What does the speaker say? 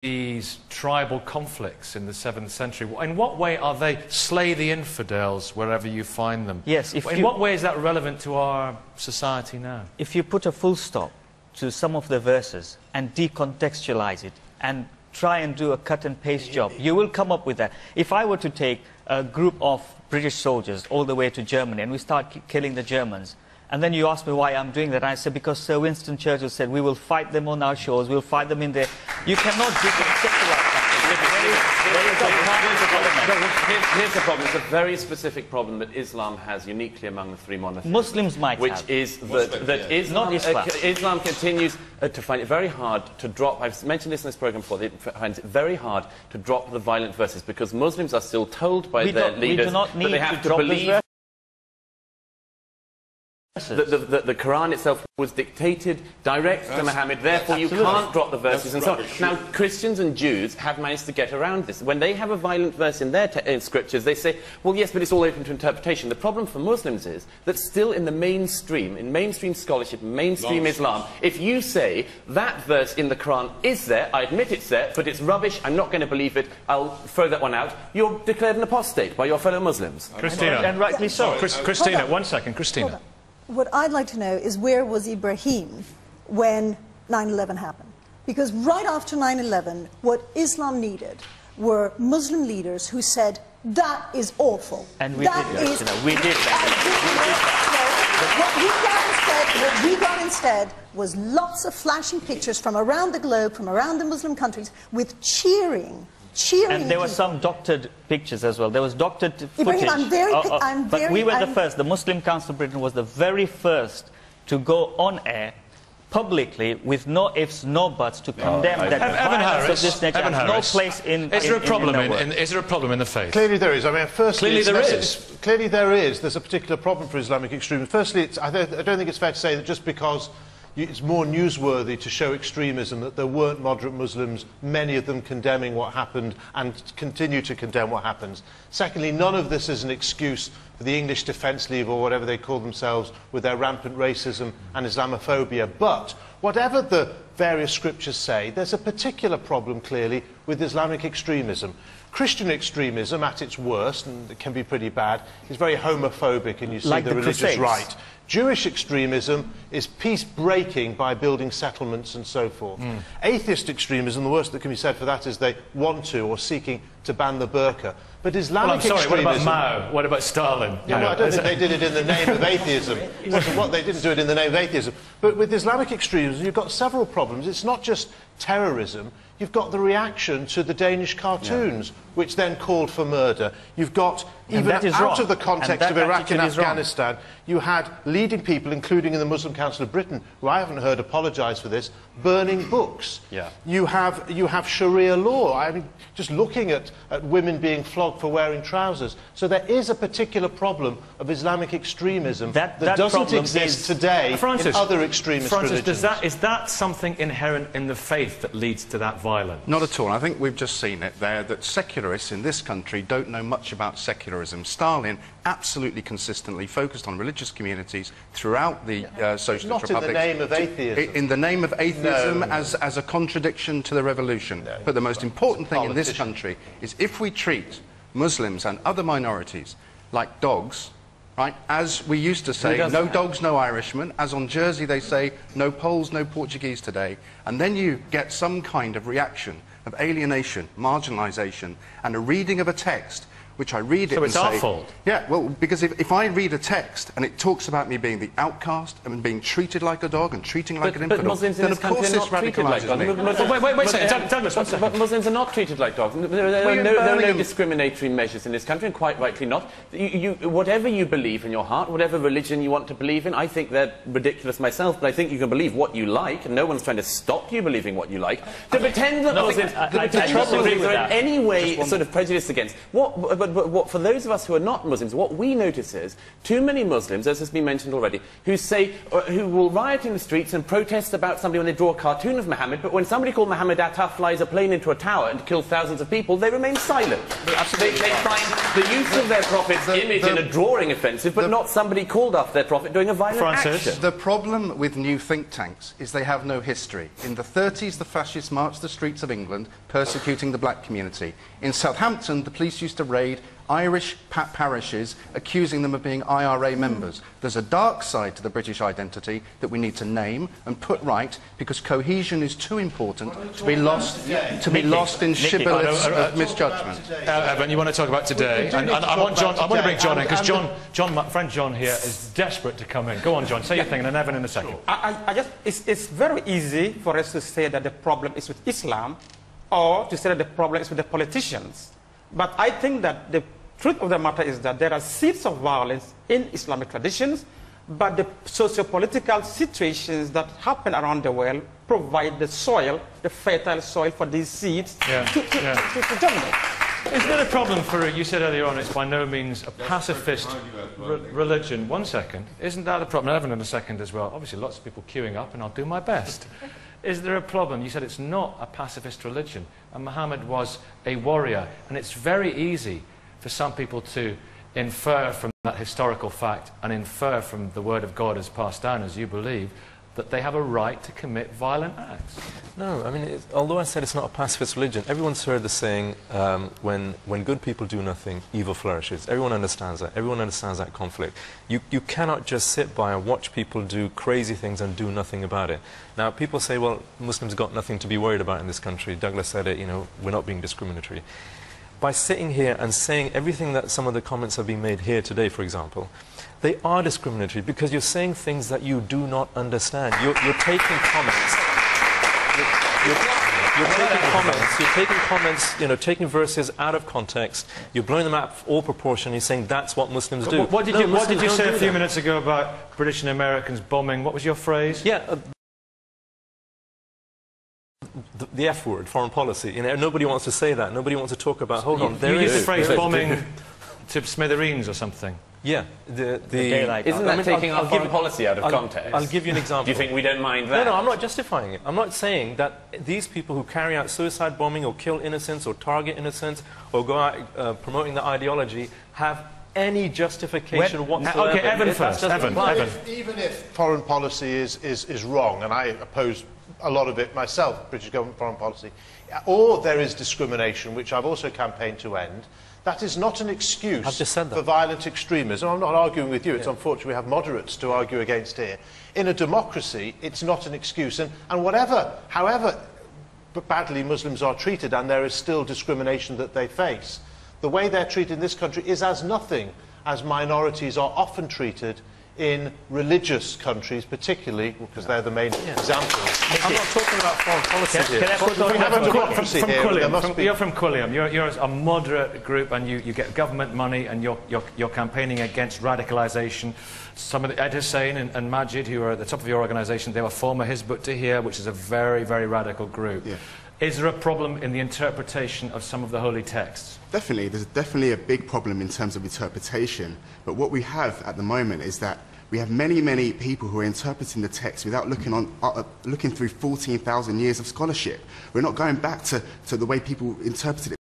these tribal conflicts in the 7th century. In what way are they slay the infidels wherever you find them? Yes. In what way is that relevant to our society now? If you put a full stop to some of the verses and decontextualize it and try and do a cut and paste job, you will come up with that. If I were to take a group of British soldiers all the way to Germany and we start killing the Germans, and then you ask me why I'm doing that, I said because Sir Winston Churchill said we will fight them on our shores, we'll fight them in there. You cannot decontextualize that. Here's the problem. It's a very specific problem that Islam has uniquely among the three monotheists. Muslims might have. Which is that Islam, Islam continues to find it very hard to drop, I've mentioned this in this programme before, it finds it very hard to drop the violent verses because Muslims are still told by their leaders that they have to believe that the Quran itself was dictated direct to Muhammad, therefore you can't drop the verses and so on. Now, Christians and Jews have managed to get around this. When they have a violent verse in their scriptures, they say, well, yes, but it's all open to interpretation. The problem for Muslims is that still in the mainstream, in mainstream scholarship, mainstream Islam, if you say that verse in the Quran is there, I admit it's there, but it's rubbish, I'm not going to believe it, I'll throw that one out, you're declared an apostate by your fellow Muslims. Christina. And rightly so. Christina, 1 second, Christina. What I'd like to know is where was Ibrahim when 9/11 happened? Because right after 9/11, what Islam needed were Muslim leaders who said, that is awful. And we did that. We did that. What we got instead was lots of flashing pictures from around the globe, from around the Muslim countries, with cheering. And there were some doctored pictures as well. There was doctored footage. Ibrahim, but we were the first. The Muslim Council of Britain was the very first to go on air publicly with no ifs, no buts to condemn that violence of this nature has no place in Is there a problem in the faith? Clearly there is. I mean, firstly, Clearly there is. There's a particular problem for Islamic extremism. Firstly, I don't think it's fair to say that just because it's more newsworthy to show extremism that there weren't moderate Muslims, many of them condemning what happened and continue to condemn what happens. Secondly, none of this is an excuse for the English Defence League or whatever they call themselves with their rampant racism and Islamophobia. But whatever the various scriptures say, there's a particular problem clearly with Islamic extremism. Christian extremism at its worst, and it can be pretty bad, is very homophobic and you see like the religious right. Jewish extremism is peace-breaking by building settlements and so forth. Atheist extremism, the worst that can be said for that is they want to or seeking to ban the burqa. But Islamic extremism... what about Mao? What about Stalin? Yeah, well, I don't think they did it in the name of atheism. They didn't do it in the name of atheism. But with Islamic extremism, you've got several problems. It's not just terrorism. You've got the reaction to the Danish cartoons, which then called for murder. You've got, even out of the context of Iraq and Afghanistan, you had leading people, including in the Muslim Council of Britain, who I haven't heard apologise for this, burning books. You have Sharia law. I mean, just looking at women being flogged for wearing trousers. So there is a particular problem of Islamic extremism that doesn't exist today in other extremist religions. Is that something inherent in the faith that leads to that violence? Not at all. I think we've just seen it there, that secularists in this country don't know much about secularism. Stalin absolutely consistently focused on religious communities throughout the socialist republics. Not in the name of atheism. In the name of atheism as a contradiction to the revolution. No, but the most important thing in this country is if we treat Muslims and other minorities like dogs, right, as we used to say, no dogs, no Irishmen, as on Jersey they say, no Poles, no Portuguese today, and then you get some kind of reaction of alienation, marginalisation, and a reading of a text, which I read it and say... So it's our fault? Yeah, well, because if I read a text and it talks about me being the outcast and being treated like a dog and treating like an infidel, then of course this radicalises me. Wait a second, Douglas, 1 second. But Muslims are not treated like dogs. There are no discriminatory measures in this country, and quite rightly not. Whatever you believe in your heart, whatever religion you want to believe in, I think they're ridiculous myself, but I think you can believe what you like, and no one's trying to stop you believing what you like. To pretend that Muslims are in any way sort of prejudiced against. But for those of us who are not Muslims, what we notice is too many Muslims, as has been mentioned already, who will riot in the streets and protest about somebody when they draw a cartoon of Muhammad, but when somebody called Muhammad Atta flies a plane into a tower and kills thousands of people, they remain silent. They find the use of their prophet's image in a drawing offensive, but not somebody called after their prophet doing a violent action. The problem with new think tanks is they have no history. In the 30s, the fascists marched the streets of England, persecuting the black community. In Southampton, the police used to raid Irish parishes, accusing them of being IRA members. There's a dark side to the British identity that we need to name and put right, because cohesion is too important to be lost in shibboleths of misjudgment. Evan, you want to talk about today? And I want to bring John in, because my friend John here is desperate to come in. Go on, John, say your thing, and then Evan in a second. It's very easy for us to say that the problem is with Islam, or to say that the problem is with the politicians. But I think that the truth of the matter is that there are seeds of violence in Islamic traditions, but the socio-political situations that happen around the world provide the soil, the fertile soil for these seeds to germinate. Is there a problem for, you said earlier on, it's by no means a pacifist religion. 1 second. Isn't that a problem? Evan in a second as well. Obviously lots of people queuing up, and I'll do my best. Is there a problem? You said it's not a pacifist religion, and Muhammad was a warrior, and it's very easy for some people to infer from that historical fact and infer from the word of God as passed down, as you believe, that they have a right to commit violent acts. No, I mean, although I said it's not a pacifist religion, everyone's heard the saying, when good people do nothing, evil flourishes. Everyone understands that. Everyone understands that conflict. You cannot just sit by and watch people do crazy things and do nothing about it. Now, people say, well, Muslims got nothing to be worried about in this country. Douglas said it, you know, we're not being discriminatory. By sitting here and saying everything that some of the comments have been made here today, for example, they are discriminatory because you're saying things that you do not understand. You're taking comments. You're taking comments, you know, taking verses out of context. You're blowing them out of all proportion. You're saying that's what Muslims do. What did you say a few minutes ago about British and Americans bombing? What was your phrase? Yeah. The F word, foreign policy. You know, nobody wants to say that. Nobody wants to talk about. Hold on, there is the phrase bombing to smithereens or something. Yeah, isn't that taking our foreign policy out of context? I'll give you an example. Do you think we don't mind that? No, I'm not justifying it. I'm not saying that these people who carry out suicide bombing or kill innocents or target innocents or go out promoting the ideology have any justification whatsoever. Okay, Evan first. Evan. Even if foreign policy is wrong, and I oppose a lot of it myself, British government foreign policy, or there is discrimination, which I've also campaigned to end, that is not an excuse for violent extremism. I'm not arguing with you. It's unfortunate we have moderates to argue against here. In a democracy, it's not an excuse. And however badly Muslims are treated, and there is still discrimination that they face, the way they're treated in this country is as nothing as minorities are often treated in religious countries, particularly because they're the main examples. I'm not talking about foreign policy here. We have a democracy here. You're from Quilliam. You're a moderate group, and you get government money, and you're campaigning against radicalisation. Some of the Ed Hussein and Majid, who are at the top of your organisation, they were former Hizb ut-Tahrir, which is a very, very radical group. Yeah. Is there a problem in the interpretation of some of the holy texts? Definitely. There's definitely a big problem in terms of interpretation. But what we have at the moment is that we have many, many people who are interpreting the text without looking through 14,000 years of scholarship. We're not going back to the way people interpreted it